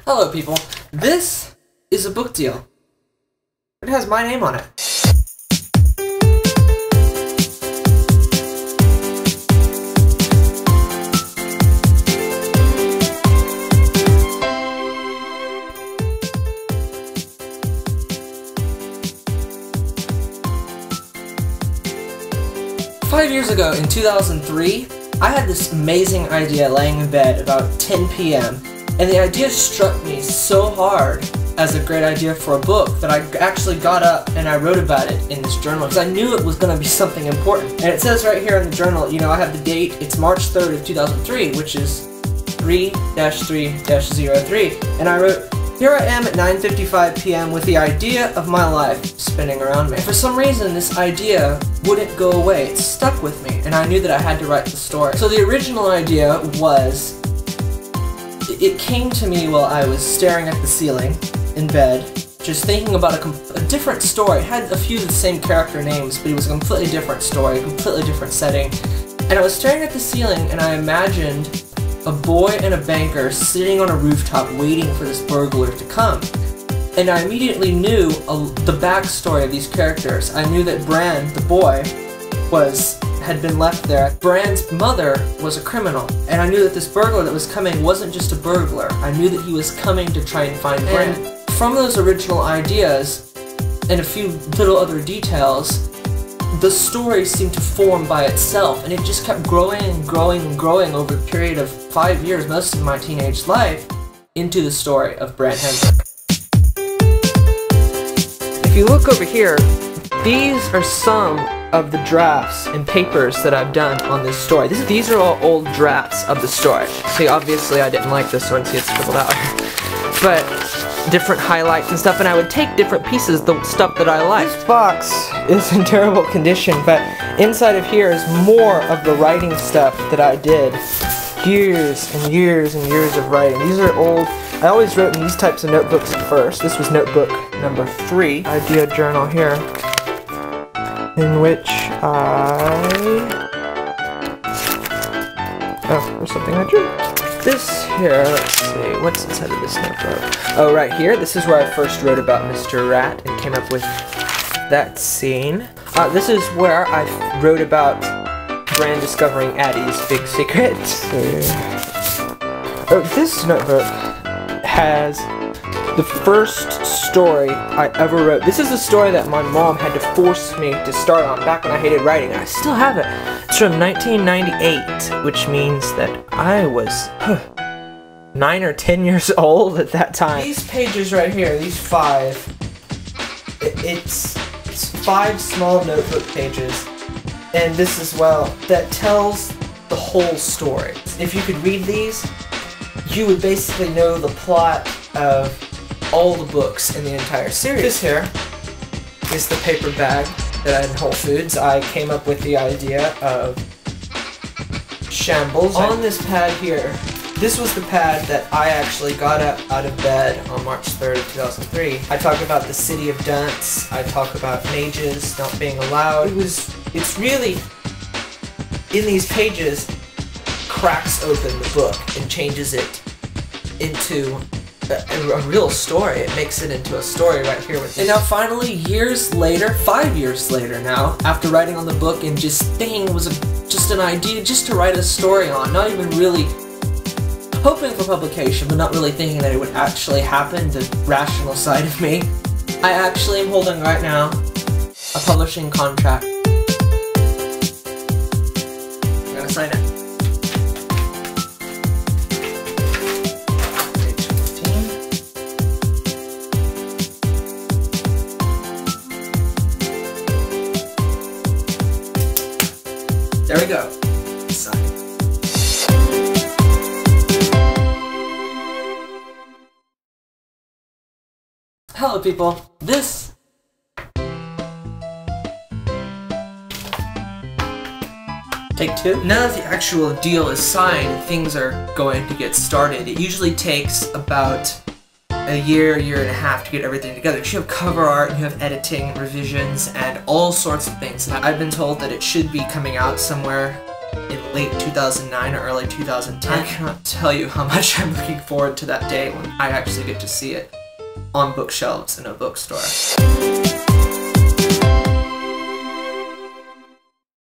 Hello people, this is a book deal. It has my name on it. Five years ago, in 2003, I had this amazing idea laying in bed about 10 p.m. and the idea struck me so hard as a great idea for a book that I actually got up and I wrote about it in this journal because I knew it was going to be something important. And it says right here in the journal, you know, I have the date, it's March 3rd of 2003, which is 3-3-03, and I wrote, "Here I am at 9:55 p.m. with the idea of my life spinning around me." For some reason, this idea wouldn't go away. It stuck with me, and I knew that I had to write the story. So the original idea was, it came to me while I was staring at the ceiling in bed, just thinking about a different story. It had a few of the same character names, but it was a completely different story, a completely different setting. And I was staring at the ceiling, and I imagined a boy and a banker sitting on a rooftop waiting for this burglar to come. And I immediately knew the backstory of these characters. I knew that Bran, the boy, had been left there. Bran's mother was a criminal, and I knew that this burglar that was coming wasn't just a burglar. I knew that he was coming to try and find Bran. And from those original ideas, and a few little other details, the story seemed to form by itself, and it just kept growing and growing and growing over a period of 5 years, most of my teenage life, into the story of Bran Hambric. If you look over here, these are some of the drafts and papers that I've done on this story. These are all old drafts of the story. See, obviously I didn't like this one, see it's scribbled out. But different highlights and stuff, and I would take different pieces, the stuff that I liked. This box is in terrible condition, but inside of here is more of the writing stuff that I did. Years and years and years of writing. These are old. I always wrote in these types of notebooks at first. This was notebook number 3. Idea journal here, in which oh, there's something I drew. This here, let's see, what's inside of this notebook? Oh, right here, this is where I first wrote about Mr. Rat and came up with that scene. This is where I wrote about Bran discovering Addie's big secret. Oh, this notebook has the first story I ever wrote. This is a story that my mom had to force me to start on back when I hated writing. I still have it. It's from 1998, which means that I was 9 or 10 years old at that time. These pages right here, these 5, it's 5 small notebook pages, and this as well, that tells the whole story. If you could read these, you would basically know the plot of all the books in the entire series. This here is the paper bag that I had in Whole Foods. I came up with the idea of shambles. On this pad here, this was the pad that I actually got up out of bed on March 3rd of 2003. I talk about the city of Dunce. I talk about mages not being allowed. It's really, in these pages, cracks open the book and changes it into a real story. It makes it into a story right here with this. And now finally, years later, 5 years later now, after writing on the book and just thinking it was just an idea just to write a story on, not even really hoping for publication, but not really thinking that it would actually happen, the rational side of me, I actually am holding right now a publishing contract. I'm gonna sign it. There we go. Sign. Hello people, this Take 2. Now that the actual deal is signed, things are going to get started. It usually takes about a year and a half to get everything together. You have cover art, you have editing, revisions, and all sorts of things. I've been told that it should be coming out somewhere in late 2009 or early 2010. I cannot tell you how much I'm looking forward to that day when I actually get to see it on bookshelves in a bookstore.